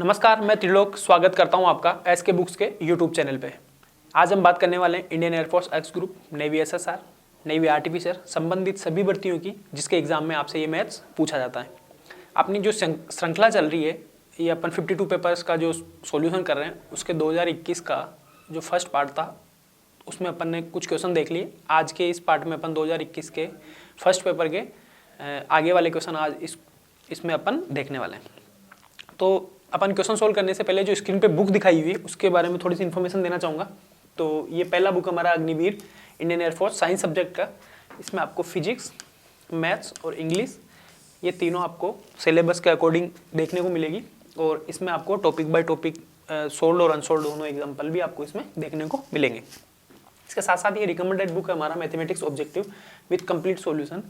नमस्कार, मैं त्रिलोक स्वागत करता हूं आपका एसके बुक्स के यूट्यूब चैनल पे। आज हम बात करने वाले हैं Indian air force X group, navy SSR, navy artificer संबंधित सभी भर्तियों की जिसके एग्जाम में आपसे ये मैथ्स पूछा जाता है। अपनी जो श्रृंखला चल रही है, ये अपन 52 पेपर्स का जो सॉल्यूशन कर रहे हैं, उसके 2021 का जो फर्स्ट पार्ट था उसमें अपन ने कुछ क्वेश्चन देख लिए। आज के इस पार्ट में अपन 2021 के फर्स्ट पेपर के आगे वाले क्वेश्चन आज इसमें अपन देखने वाले हैं। तो अपन क्वेश्चन सोल्व करने से पहले जो स्क्रीन पे बुक दिखाई हुई है उसके बारे में थोड़ी सी इन्फॉर्मेशन देना चाहूँगा। तो ये पहला बुक हमारा Agniveer Indian air force science subject का। इसमें आपको फिजिक्स, मैथ्स और इंग्लिश ये तीनों आपको सिलेबस के अकॉर्डिंग देखने को मिलेगी और इसमें आपको टॉपिक बाय टॉपिक सोल्ड और अनसोल्ड दोनों एग्जाम्पल भी आपको इसमें देखने को मिलेंगे। इसके साथ साथ ये रिकमेंडेड बुक है हमारा mathematics objective with complete solution,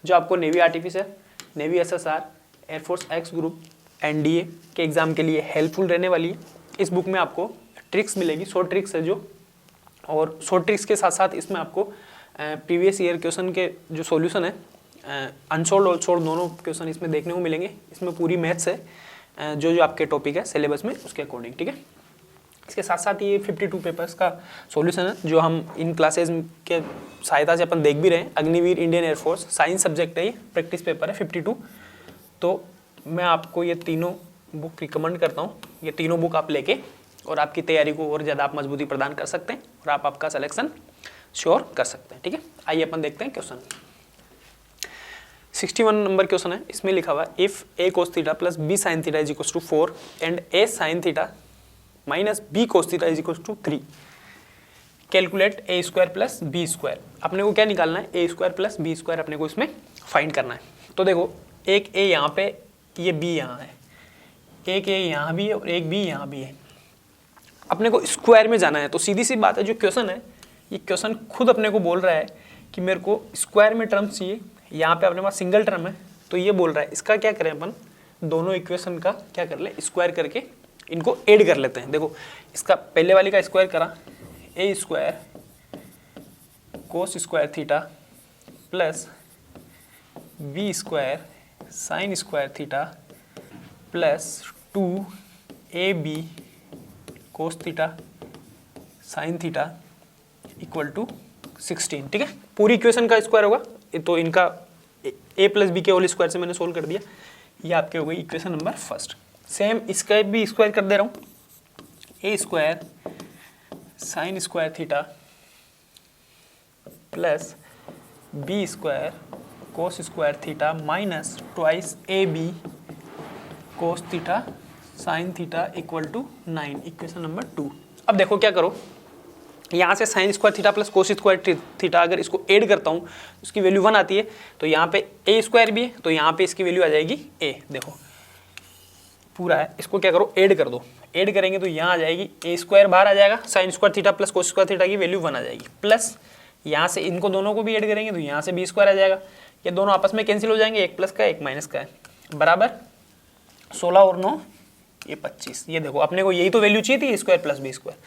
जो आपको navy artificer, navy SSR, air force X group, NDA के एग्ज़ाम के लिए हेल्पफुल रहने वाली है। इस बुक में आपको ट्रिक्स मिलेगी, 100 ट्रिक्स है जो, और 100 ट्रिक्स के साथ साथ इसमें आपको प्रीवियस ईयर क्वेश्चन के जो सॉल्यूशन है, अनसोल्ड और सोल्ड दोनों क्वेश्चन इसमें देखने को मिलेंगे। इसमें पूरी मैथ्स है जो आपके टॉपिक है सिलेबस में उसके अकॉर्डिंग, ठीक है। इसके साथ साथ ये 52 पेपर्स का सॉल्यूशन है जो हम इन क्लासेज के सहायता से अपन देख भी रहे हैं। Agniveer Indian air force science subject है, ये प्रैक्टिस पेपर है 52। तो मैं आपको ये तीनों बुक रिकमेंड करता हूँ। ये तीनों बुक आप लेके और आपकी तैयारी को और ज़्यादा आप मजबूती प्रदान कर सकते हैं और आप आपका सिलेक्शन श्योर कर सकते हैं, ठीक है। आइए अपन देखते हैं क्वेश्चन। 61 नंबर क्वेश्चन है। इसमें लिखा हुआ है if A cos theta plus B sine theta is equals to 4 and A sine theta minus B cos theta is equals to 3, calculate A square plus B square. अपने को क्या निकालना है? A square plus B square अपने को इसमें find करना है। तो देखो, एक ए यहाँ पे, ये बी यहाँ है, एक ए यहाँ भी है और एक बी यहाँ भी है। अपने को स्क्वायर में जाना है। तो सीधी सी बात है, जो क्वेश्चन है ये क्वेश्चन खुद अपने को बोल रहा है कि मेरे को स्क्वायर में टर्म्स चाहिए। यहाँ पे अपने पास सिंगल टर्म है, तो ये बोल रहा है इसका क्या करें अपन, दोनों इक्वेशन का क्या कर ले, स्क्वायर करके इनको ऐड कर लेते हैं। देखो, इसका पहले वाली का स्क्वायर करा, a square cos square theta plus B square sine square theta plus 2ab cos theta sine theta equal to 16, ठीक है। पूरी इक्वेशन का स्क्वायर होगा। तो इनका a प्लस बी के होल स्क्वायर से मैंने सोल्व कर दिया। ये आपके हो गई इक्वेशन नंबर फर्स्ट। सेम इसका भी स्क्वायर कर दे रहा हूँ, A square sine square theta plus B square cos square theta minus twice A B cos theta sine theta equal to 9, equation number 2। अब देखो क्या करो, यहाँ से sine square theta plus cos square theta अगर इसको ऐड करता हूँ उसकी वैल्यू 1 आती है। तो यहाँ पे ए स्क्वायर भी है, तो यहाँ पे इसकी वैल्यू आ जाएगी ए। देखो पूरा है, इसको क्या करो, ऐड कर दो। ऐड करेंगे तो यहाँ आ जाएगी ए स्क्वायर, बाहर आ जाएगा, sign square theta plus cos square theta की वैल्यू 1 आ जाएगी, प्लस यहाँ से इनको दोनों को भी ऐड करेंगे तो यहाँ से बी स्क्वायर आ जाएगा। ये दोनों आपस में कैंसिल हो जाएंगे, एक प्लस का एक माइनस का है, बराबर 16 और 9 ये 25। ये देखो, अपने को यही तो वैल्यू चाहिए थी, ए स्क्वायर प्लस बी स्क्वायर।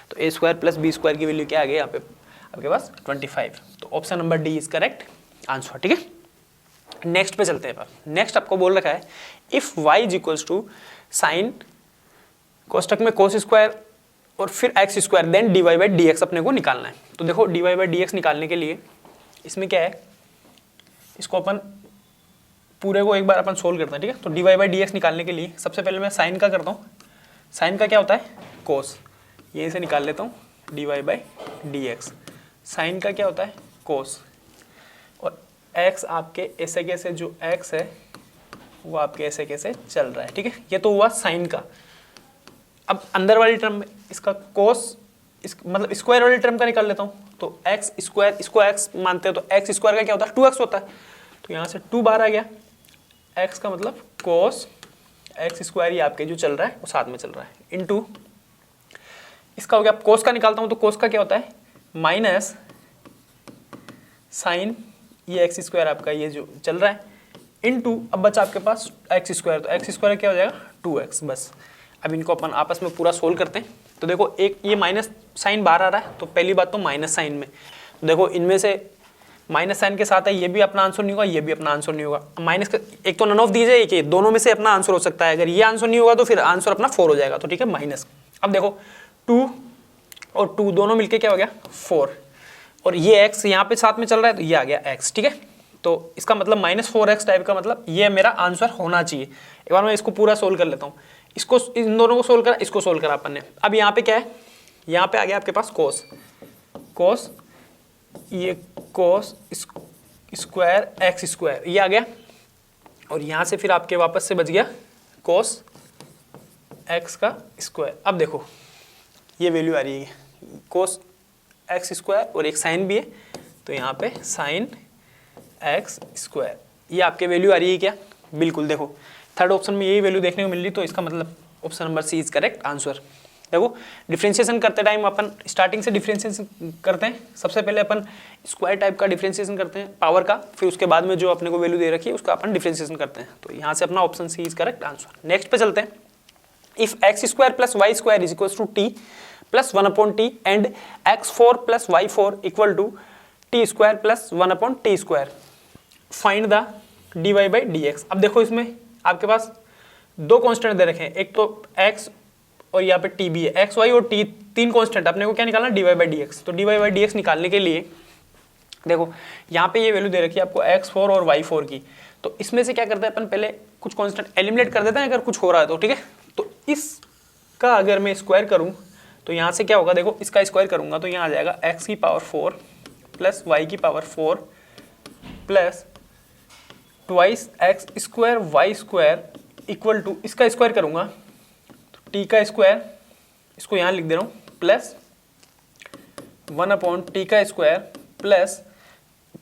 तो ए स्क्वायर प्लस बी स्क्वायर की वैल्यू क्या आ गई यहाँ पे आपके पास 25। तो option number D is correct answer, ठीक है। नेक्स्ट पे चलते हैं। नेक्स्ट आपको बोल रखा है if y is equals to sine कोष्टक में कोस स्क्वायर और फिर X square then D Y by D X अपने को निकालना है। तो देखो, D Y by D x निकालने के लिए इसमें क्या है, इसको अपन पूरे को एक बार अपन सोल्व करते हैं, ठीक है। तो d Y by D x निकालने के लिए सबसे पहले मैं साइन का करता हूँ। साइन का क्या होता है, कोस, यहीं से निकाल लेता हूँ d Y by D x. Sine का क्या होता है, कोस, और एक्स आपके ऐसे कैसे, जो एक्स है वो आपके ऐसे कैसे चल रहा है, ठीक है। ये तो हुआ साइन का। अब अंदर वाली टर्म में इसका कोस, मतलब स्क्वायर वाली टर्म का निकाल लेता हूँ। तो एक्स स्क्वायर, इसको एक्स मानते हैं, तो एक्स स्क्वायर का क्या होता है, 2x होता है। तो यहाँ से 2 बाहर आ गया, एक्स का मतलब कोस एक्स स्क्वायर, ये आपके जो चल रहा है वो साथ में चल रहा है, इनटू इसका हो गया। कोस का निकालता हूँ तो कोस का क्या होता है, माइनस साइन, ये एक्स स्क्वायर आपका ये जो चल रहा है, इनटू अब बचा आपके पास एक्स स्क्वायर। तो एक्स स्क्वायर क्या हो जाएगा, 2x। बस अब इनको अपन आपस में पूरा सोल्व करते हैं। तो देखो, एक ये माइनस साइन बाहर आ रहा है, तो पहली बात तो माइनस साइन में, तो देखो इनमें से माइनस साइन के साथ है, ये भी अपना आंसर नहीं होगा, ये भी अपना आंसर नहीं होगा। माइनस का एक तो नन ऑफ दीजिए, एक ये दोनों में से अपना आंसर हो सकता है। अगर ये आंसर नहीं होगा तो फिर आंसर अपना 4 हो जाएगा। तो ठीक है माइनस, अब देखो 2 और 2 दोनों मिलके क्या हो गया 4, और ये x यहाँ पे साथ में चल रहा है तो ये आ गया x। ठीक है, तो इसका मतलब -4x टाइप का मतलब ये मेरा आंसर होना चाहिए। एक बार मैं इसको पूरा सोल्व कर लेता हूँ। इसको, इन दोनों को सोल्व करा, इसको सोल्व करा अपन ने। अब यहाँ पे क्या है, यहाँ पे आ गया आपके पास कोस, ये कोस स्क्वायर एक्स स्क्वायर ये आ गया, और यहाँ से फिर आपके वापस से बच गया कोस एक्स का स्क्वायर। अब देखो ये वैल्यू आ रही है कोस एक्स स्क्वायर और एक साइन भी है, तो यहाँ पे साइन एक्स स्क्वायर ये आपके वैल्यू आ रही है क्या? बिल्कुल। देखो थर्ड ऑप्शन में यही वैल्यू देखने को मिल रही, तो इसका मतलब option number C is correct answer. देखो डिफ्रेंशिएशन करते टाइम अपन स्टार्टिंग से डिफ्रेंशिएशन करते हैं। सबसे पहले अपन स्क्वायर टाइप का डिफ्रेंशिएशन करते हैं पावर का, फिर उसके बाद में जो अपने को वैल्यू दे रखी है उसका अपन डिफ्रेंशिएशन करते हैं। तो यहाँ से अपना option C is correct answer. Next पे चलते हैं। If x square plus y square is equal to t plus 1/t and x4 plus y4 equal to t square plus 1/t square, find the dy by dx। अब देखो इसमें आपके पास दो constant दे रखे हैं, एक तो x और यहाँ पे t भी है। x, y और t तीन कांस्टेंट, अपने को क्या निकालना dy बाई dx। तो dy बाई dx निकालने के लिए देखो यहाँ पे ये वैल्यू दे रखी है आपको x4 और y4 की। तो इसमें से क्या करते हैं अपन, पहले कुछ कांस्टेंट एलिमिनेट कर देते हैं अगर कुछ हो रहा है तो। ठीक है, तो इसका अगर मैं स्क्वायर करूँ तो यहाँ से क्या होगा, देखो इसका स्क्वायर करूँगा तो यहाँ आ जाएगा x की पावर 4 प्लस y की power 4 plus twice x square y square equal to, इसका स्क्वायर करूँगा तो t का स्क्वायर, इसको यहाँ लिख दे रहा हूँ, प्लस 1/t का स्क्वायर प्लस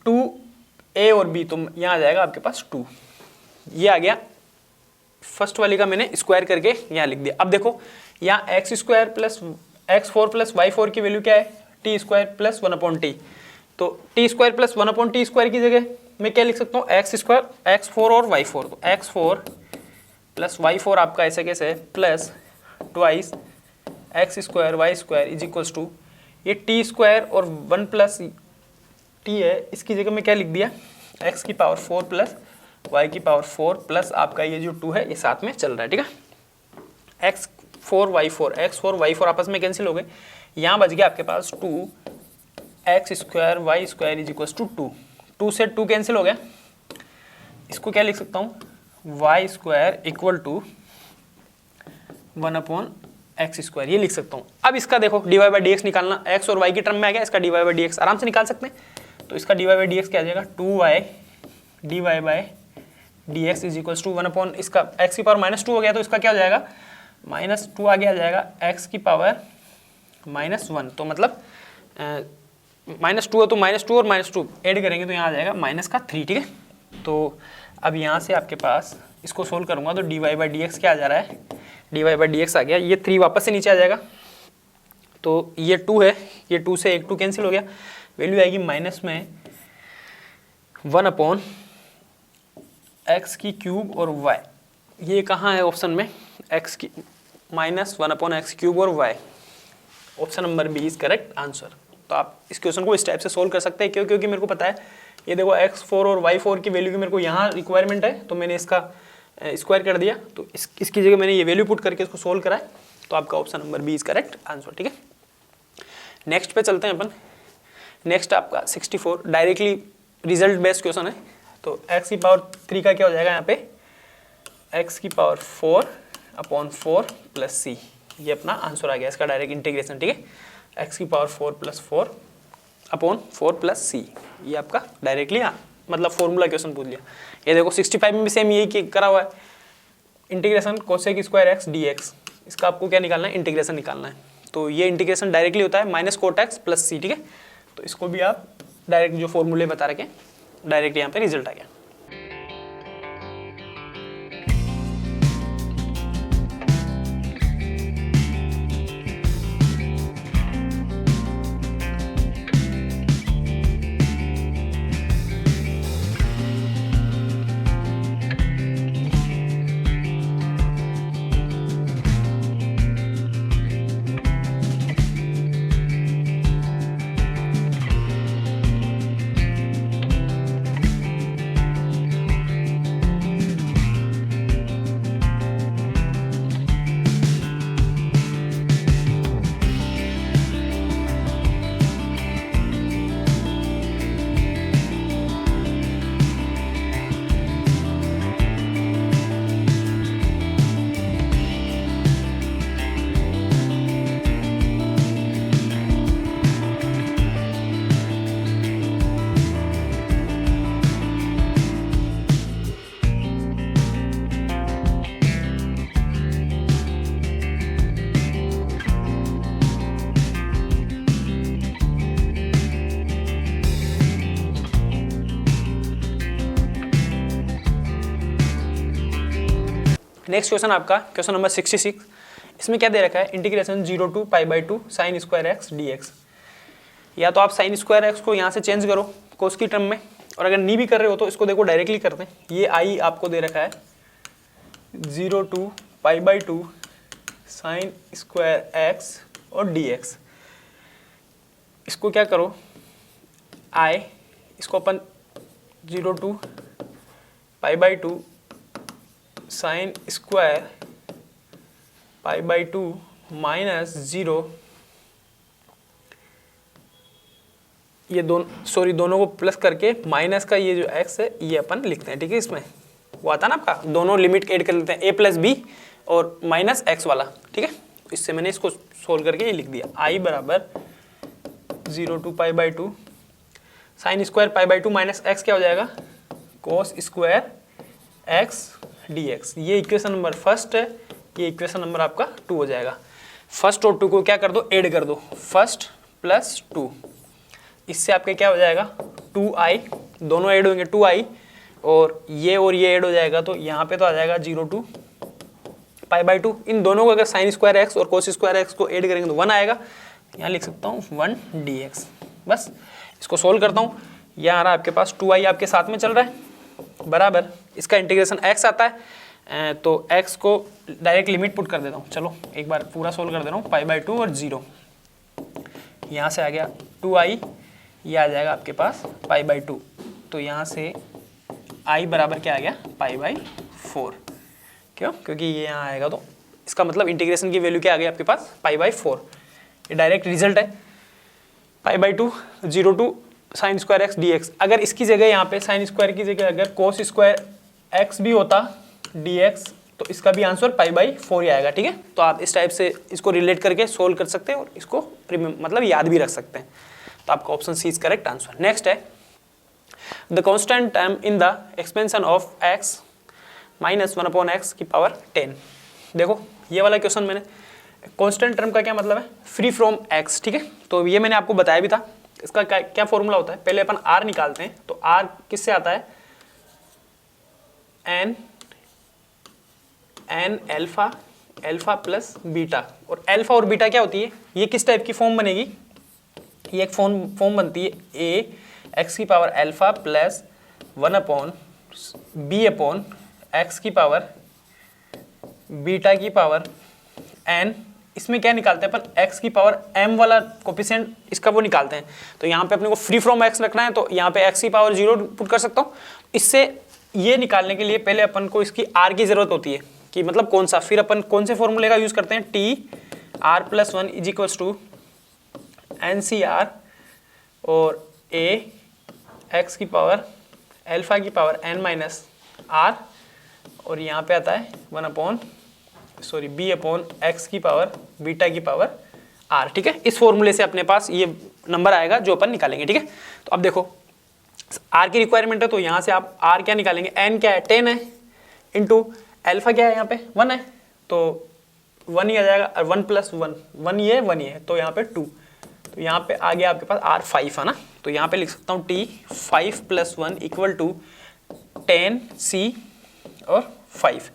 2a और b, तो यहाँ आ जाएगा आपके पास 2। ये आ गया फर्स्ट वाली का मैंने स्क्वायर करके यहाँ लिख दिया। अब देखो यहाँ x square plus x4 plus y4 की वैल्यू क्या है, t स्क्वायर प्लस 1/t। तो t square plus 1/t square की जगह मैं क्या लिख सकता हूँ, एक्स स्क्वायर x4 और y4। तो x4 प्लस y4 आपका ऐसे कैसे है, plus twice x square y square is equals to, ये t स्क्वायर और 1 प्लस t है, इसकी जगह में क्या लिख दिया, x की पावर 4 प्लस y की पावर 4 प्लस आपका ये जो 2 है ये साथ में चल रहा है। ठीक है, x4 y4 आपस में कैंसिल हो गए, यहाँ बच गया आपके पास 2x square y square is equal to 2 से 2 कैंसिल हो गया। इसको क्या लिख सकता हूँ, y square equal to 1/x square ये लिख सकता हूँ। अब इसका देखो dy बाई डी एक्स निकालना, x और y की टर्म में आ गया, इसका dy बाई डी एक्स आराम से निकाल सकते हैं। तो इसका dy बाई डी एक्स क्या आ जाएगा, 2y dy by D x is equal to 1/, इसका x की पावर -2 हो गया तो इसका क्या हो जाएगा, -2 आगे आ जाएगा x की पावर -1। तो मतलब -2 है तो -2 और -2 ऐड करेंगे तो यहाँ आ जाएगा -3। ठीक है, तो अब यहाँ से आपके पास इसको सोल्व करूँगा तो dy बाई डी एक्स क्या आ जा रहा है, dy बाई डी एक्स आ गया, ये 3 वापस से नीचे आ जाएगा। तो ये 2 है, ये 2 से 1 2 कैंसिल हो गया, वैल्यू आएगी माइनस में 1/x की क्यूब और y। ये कहाँ है ऑप्शन में, x की -1/x क्यूब और y, option number B is correct answer. तो आप इस क्वेश्चन को इस टाइप से सोल्व कर सकते हैं, क्यों, क्योंकि मेरे को पता है ये देखो x4 और y4 की वैल्यू की मेरे को यहाँ रिक्वायरमेंट है, तो मैंने इसका स्क्वायर कर दिया, तो इसकी जगह मैंने ये वैल्यू पुट करके इसको सोल्व करा है। तो आपका option number B is correct answer. ठीक है, नेक्स्ट पे चलते हैं अपन। नेक्स्ट आपका 64 डायरेक्टली रिजल्ट बेस्ड क्वेश्चन है। तो x की पावर 3 का क्या हो जाएगा यहाँ पे, x की पावर 4/4 प्लस c, ये अपना आंसर आ गया इसका डायरेक्ट इंटीग्रेशन। ठीक है, x की पावर 4/4 प्लस c, ये आपका डायरेक्टली मतलब फॉर्मूला क्वेश्चन पूछ लिया। ये देखो 65 में भी सेम यही करा हुआ है, integration cosec square x dx, इसका आपको क्या निकालना है, इंटीग्रेशन निकालना है। तो ये इंटीग्रेशन डायरेक्टली होता है -cot x प्लस c। ठीक है, तो इसको भी आप डायरेक्ट जो फॉर्मूले बता रखे डायरेक्ट यहाँ पे रिजल्ट आ गया। नेक्स्ट क्वेश्चन आपका क्वेश्चन नंबर 66। इसमें क्या दे रखा है, integration 0 to π/2 sin square x dx। या तो आप sin स्क्वायर एक्स को यहाँ से चेंज करो कोस की टर्म में, और अगर नहीं भी कर रहे हो तो इसको देखो डायरेक्टली करते हैं। ये आई आपको दे रखा है 0 to π/2 sin स्क्वायर एक्स और dx। इसको क्या करो, आई इसको अपन 0 to π/2 sin स्क्वायर π/2 माइनस 0, ये दोनों को प्लस करके माइनस का ये जो x है ये अपन लिखते हैं। ठीक है, इसमें वो आता है ना आपका, दोनों लिमिट ऐड कर लेते हैं a प्लस बी और माइनस x वाला। ठीक है, इससे मैंने इसको सोल्व करके ये लिख दिया, i बराबर 0 to π/2 sine square π/2 minus x क्या हो जाएगा, कोस स्क्वायर x dx। ये इक्वेशन नंबर फर्स्ट है, ये इक्वेशन नंबर आपका 2 हो जाएगा। फर्स्ट और 2 को क्या कर दो, ऐड कर दो, फर्स्ट प्लस 2, इससे आपके क्या हो जाएगा 2i, दोनों ऐड होंगे 2i, और ये ऐड हो जाएगा तो यहाँ पे तो आ जाएगा 0 to π/2। इन दोनों को अगर साइन स्क्वायर एक्स और कोस स्क्वायर एक्स को ऐड करेंगे तो 1 आएगा, यहाँ लिख सकता हूँ 1 dx। बस इसको सोल्व करता हूँ, यहाँ आ रहा है आपके पास 2i आपके साथ में चल रहा है बराबर, इसका इंटीग्रेशन x आता है तो x को डायरेक्ट लिमिट पुट कर देता हूँ। चलो एक बार पूरा सोल्व कर दे रहा हूँ, π/2 और 0, यहाँ से आ गया 2i, ये आ जाएगा आपके पास π/2, तो यहाँ से i बराबर क्या आ गया π/4। क्यों, क्योंकि ये यहाँ आएगा तो इसका मतलब इंटीग्रेशन की वैल्यू क्या आ गई आपके पास π/4। ये डायरेक्ट रिजल्ट है, π/2 0 to sine square x dx। अगर इसकी जगह यहाँ पे साइन स्क्वायर की जगह अगर कोस स्क्वायर एक्स भी होता dx तो इसका भी आंसर π/4 ही आएगा। ठीक है, तो आप इस टाइप से इसको रिलेट करके सोल्व कर सकते हैं और इसको मतलब याद भी रख सकते हैं। तो आपका option C is correct answer. Next है the constant term in the expansion of x minus 1/x की पावर 10। देखो ये वाला क्वेश्चन मैंने, कांस्टेंट टर्म का क्या मतलब है, फ्री फ्रॉम x। ठीक है, तो ये मैंने आपको बताया भी था, इसका क्या फॉर्मूला होता है, पहले अपन r निकालते हैं। तो r किससे आता है, n अल्फा प्लस बीटा, और अल्फा और बीटा क्या होती है, ये किस टाइप की फॉर्म बनेगी, ये एक फॉर्म बनती है a x की पावर अल्फा प्लस 1/b/x की पावर बीटा की पावर n। इसमें क्या निकालते हैं अपन, x की पावर m वाला कोफिशिएंट इसका वो निकालते हैं। तो यहाँ पे अपने को फ्री फ्रॉम x रखना है, तो यहाँ पे x की पावर 0 पुट कर सकता हूँ। इससे ये निकालने के लिए पहले अपन को इसकी r की जरूरत होती है, कि मतलब कौन सा, फिर अपन कौन से फॉर्मूले का यूज करते हैं, t(r+1) is equals to NCr और a x की पावर अल्फा की पावर n माइनस r, और यहाँ पे आता है b/x की पावर बीटा की पावर r। ठीक है, इस फॉर्मूले से अपने पास ये नंबर आएगा जो अपन निकालेंगे। ठीक है, तो अब देखो r की रिक्वायरमेंट है, तो यहाँ से आप r क्या निकालेंगे, n क्या है 10 है, इंटू अल्फा क्या है यहाँ पे 1 है, तो 1 ही आ जाएगा, 1 + 1 1 ये 1 ये, तो यहाँ पे 2, तो यहाँ पे आ गया आपके पास r 5 है ना, तो यहाँ पे लिख सकता हूँ t 5 + 1 इक्वल टू 10c और 5।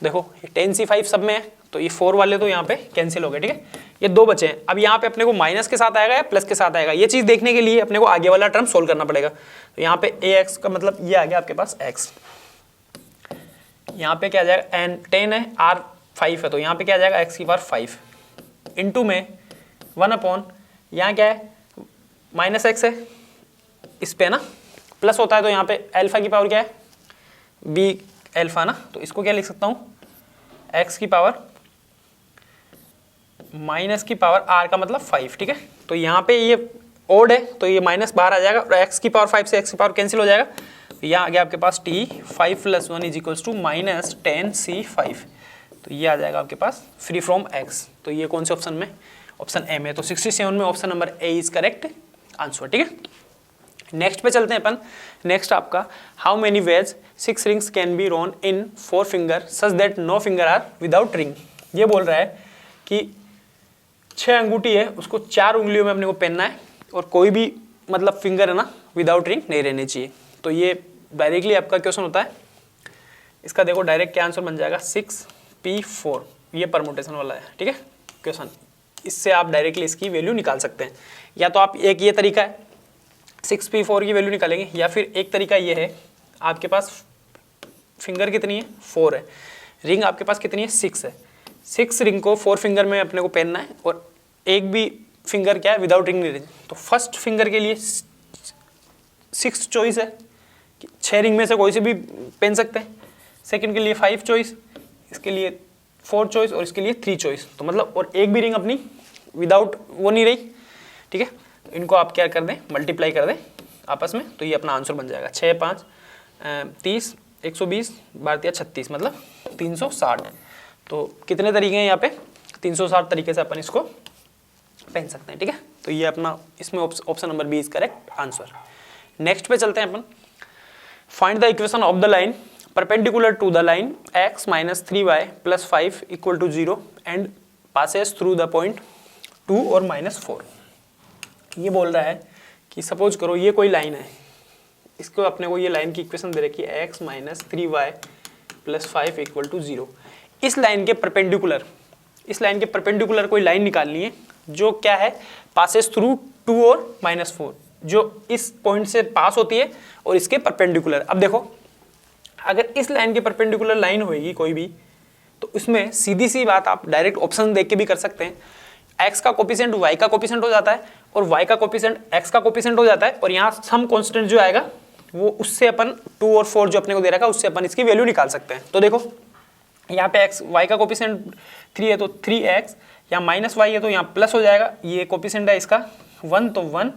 देखो 10c 5 सब में है, तो ये 4 वाले तो यहाँ पे कैंसिल हो गए। ठीक है, ये 2 बचे हैं। अब यहाँ पे अपने को माइनस के साथ आएगा या प्लस के साथ आएगा, ये चीज़ देखने के लिए अपने को आगे वाला टर्म सोल्व करना पड़ेगा। तो यहाँ पे ax का मतलब ये आ गया आपके पास x, यहाँ पे क्या आ जाएगा, n 10 है, r 5 है, तो यहाँ पे क्या आ जाएगा x की पावर 5 इंटू में 1/, यहाँ क्या है -x है, इस पे ना प्लस होता है, तो यहाँ पे अल्फा की पावर क्या है b अल्फा ना, तो इसको क्या लिख सकता हूँ, x की पावर माइनस की पावर r का मतलब 5। ठीक है, तो यहाँ पे ये ओड है तो ये माइनस बाहर आ जाएगा, और x की पावर 5 से x की पावर कैंसिल हो जाएगा, तो यहाँ आ गया आपके पास t 5 + 1 is equals to -10c5, तो ये आ जाएगा आपके पास फ्री फ्रॉम x। तो ये कौन से ऑप्शन में, ऑप्शन ए में, तो 67 में option number A is correct answer. ठीक है, नेक्स्ट पे चलते हैं अपन। नेक्स्ट आपका how many ways 6 rings can be worn in 4 finger such that no finger are without ring. ये बोल रहा है कि 6 अंगूठी है, उसको 4 उंगलियों में अपने को पहनना है, और कोई भी मतलब फिंगर है ना विदाउट रिंग नहीं रहनी चाहिए। तो ये डायरेक्टली आपका क्वेश्चन होता है इसका देखो डायरेक्ट क्या आंसर बन जाएगा 6p4, ये परमुटेशन वाला है, ठीक है क्वेश्चन। इससे आप डायरेक्टली इसकी वैल्यू निकाल सकते हैं। या तो आप एक ये तरीका है 6p4 की वैल्यू निकालेंगे, या फिर एक तरीका ये है, आपके पास फिंगर कितनी है 4 है, रिंग आपके पास कितनी है 6 है, 6 रिंग को 4 फिंगर में अपने को पहनना है और एक भी फिंगर क्या है विदाउट रिंग नहीं। तो फर्स्ट फिंगर के लिए 6 चॉइस है, 6 रिंग में से कोई से भी पहन सकते हैं। सेकंड के लिए 5 चॉइस, इसके लिए 4 चॉइस और इसके लिए 3 चॉइस। तो मतलब और एक भी रिंग अपनी विदाउट वो नहीं रही, ठीक है। तो इनको आप क्या कर दें, मल्टीप्लाई कर दें आपस में, तो ये अपना आंसर बन जाएगा 6 5 30 120 12 36, मतलब 360। तो कितने तरीके हैं यहाँ पे, 360 तरीके से अपन इसको पहन सकते हैं, ठीक है। तो ये अपना इसमें option number B is correct answer. Next पे चलते हैं अपन, find the equation of the line perpendicular to the line x - 3y + 5 = 0 and passes through the point 2 और -4। ये बोल रहा है कि सपोज करो ये कोई लाइन है, इसको अपने को ये लाइन की इक्वेशन दे रखी है x - 3y + 5 = 0। इस लाइन के परपेंडिकुलर कोई लाइन निकालनी है जो क्या है, पासेस थ्रू 2 और -4, जो इस पॉइंट से पास होती है और इसके परपेंडिकुलर। अब देखो अगर इस लाइन के परपेंडिकुलर लाइन होगी कोई भी, तो उसमें सीधी सी बात आप डायरेक्ट ऑप्शन देख के भी कर सकते हैं, x का कोफिशिएंट y का कोफिशिएंट हो जाता है और y का कोफिशिएंट x का कोफिशिएंट हो जाता है, और यहाँ सम कांस्टेंट जो आएगा वो उससे अपन 2 और 4 जो अपने को दे रखा है उससे अपन इसकी वैल्यू निकाल सकते हैं। तो देखो यहाँ पे y का कोफिशिएंट 3 है तो 3x, यहाँ -y है तो यहाँ प्लस हो जाएगा, ये कोफिशिएंट है इसका 1 तो 1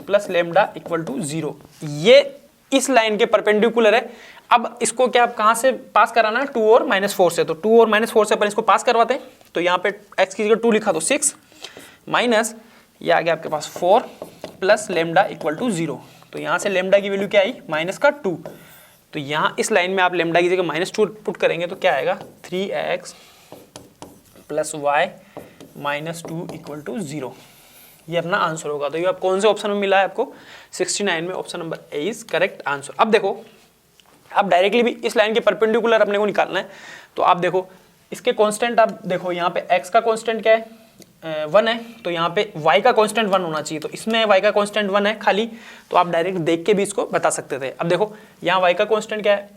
+ लैम्डा = 0। ये इस लाइन के परपेंडिकुलर है। अब इसको क्या कहाँ से पास कराना है, 2 और -4 से। तो 2 और -4 से अपन इसको पास करवाते हैं। तो यहाँ पे x की जगह 2 लिखा तो 6 माइनस ये आ गया आपके पास 4 + लैम्डा = 0। तो यहाँ से लैम्डा की वैल्यू क्या आई, -2। तो यहाँ इस लाइन में आप लैम्डा की जगह -2 पुट करेंगे तो क्या आएगा, 3x + y - 2 = 0। ये अपना आंसर होगा। तो ये आप कौन से ऑप्शन में मिला है आपको, 69 में option number A is correct answer. अब देखो आप डायरेक्टली भी इस लाइन के परपेंडिकुलर अपने को निकालना है। तो आप देखो इसके कांस्टेंट, आप देखो यहाँ पे x का कांस्टेंट क्या है, 1 है, तो यहाँ पे y का कांस्टेंट 1 होना चाहिए। तो इसमें y का कांस्टेंट 1 है खाली, तो आप डायरेक्ट देख के भी इसको बता सकते थे। अब देखो यहाँ y का कांस्टेंट क्या है,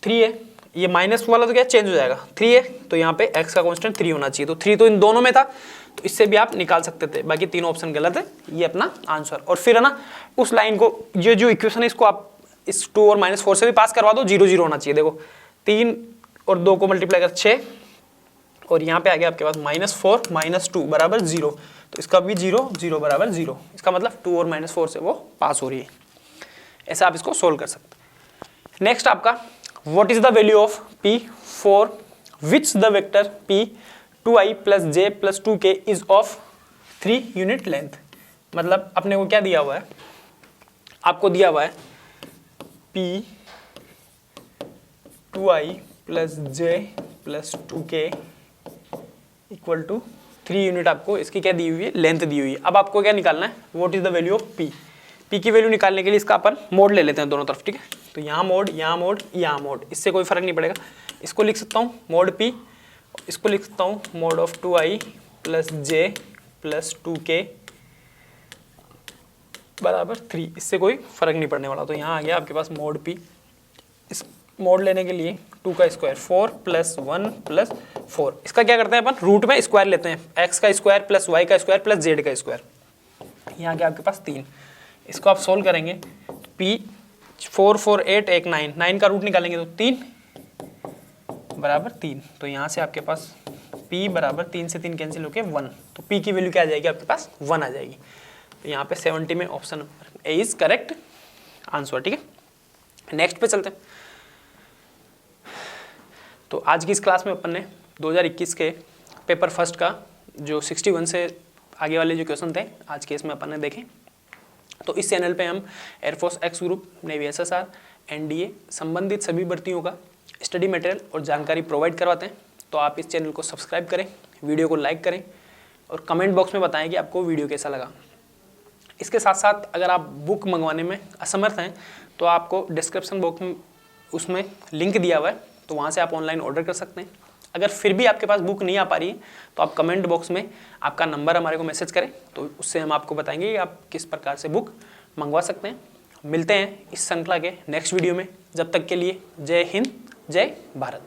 3 है, ये माइनस वाला तो क्या चेंज हो जाएगा, 3 है, तो यहाँ पे x का कांस्टेंट 3 होना चाहिए। तो 3 तो इन दोनों में था, तो इससे भी आप निकाल सकते थे। बाकी तीनों ऑप्शन गलत है, ये अपना आंसर। और फिर है ना उस लाइन को, ये जो इक्वेशन है इसको आप इस 2 और -4 से भी पास करवा दो, 0 0 होना चाहिए। देखो 3 और 2 को मल्टीप्लाई कर 6, और यहाँ पे आ गया आपके पास -4 - 2 = 0। तो इसका भी 0 0 = 0, इसका मतलब 2 और -4 से वो पास हो रही है। ऐसा आप इसको सोल्व कर सकते हैं। नेक्स्ट आपका, what is the value of p for which the vector p 2i + j + 2k is of 3 unit length. मतलब अपने को क्या दिया हुआ है, आपको दिया हुआ है p 2i + j + 2k = 3 unit, आपको इसकी क्या दी हुई है, लेंथ दी हुई है। अब आपको क्या निकालना है, what is the value of p। p की वैल्यू निकालने के लिए इसका अपन मोड ले लेते हैं दोनों तरफ, ठीक है। तो यहाँ मोड, यहाँ मोड, यहाँ मोड, इससे कोई फर्क नहीं पड़ेगा। इसको लिख सकता हूँ मोड p, इसको लिख सकता हूँ mode of 2i + j + 2k = 3, इससे कोई फर्क नहीं पड़ने वाला। तो यहाँ आ गया आपके पास मोड p। इस मोड लेने के लिए 2 का स्क्वायर 4 + 1 + 4, इसका क्या करते हैं अपन, रूट में स्क्वायर लेते हैं, x का स्क्वायर + y का स्क्वायर + z का स्क्वायर। यहाँ गया आपके पास 3, इसको आप सोल्व करेंगे, p 4 4 8 1 9, 9 का रूट निकालेंगे तो 3 = 3। तो यहाँ से आपके पास p = 3 से 3 कैंसिल होके 1, तो p की वैल्यू क्या आ जाएगी आपके पास, 1 आ जाएगी। तो यहाँ पे 70 में option A is correct answer, ठीक है। नेक्स्ट पे चलते हैं। तो आज की इस क्लास में अपन ने 2021 के पेपर फर्स्ट का जो 61 से आगे वाले जो क्वेश्चन थे आज के इसमें अपन ने देखे। तो इस चैनल पे हम air force X group, navy SSR, NDA संबंधित सभी भर्तियों का स्टडी मटेरियल और जानकारी प्रोवाइड करवाते हैं। तो आप इस चैनल को सब्सक्राइब करें, वीडियो को लाइक करें और कमेंट बॉक्स में बताएं कि आपको वीडियो कैसा लगा। इसके साथ साथ अगर आप बुक मंगवाने में असमर्थ हैं तो आपको डिस्क्रिप्शन बॉक्स उसमें लिंक दिया हुआ है, तो वहाँ से आप ऑनलाइन ऑर्डर कर सकते हैं। अगर फिर भी आपके पास बुक नहीं आ पा रही है तो आप कमेंट बॉक्स में आपका नंबर हमारे को मैसेज करें, तो उससे हम आपको बताएंगे कि आप किस प्रकार से बुक मंगवा सकते हैं। मिलते हैं इस श्रृंखला के नेक्स्ट वीडियो में। जब तक के लिए जय हिंद, जय भारत।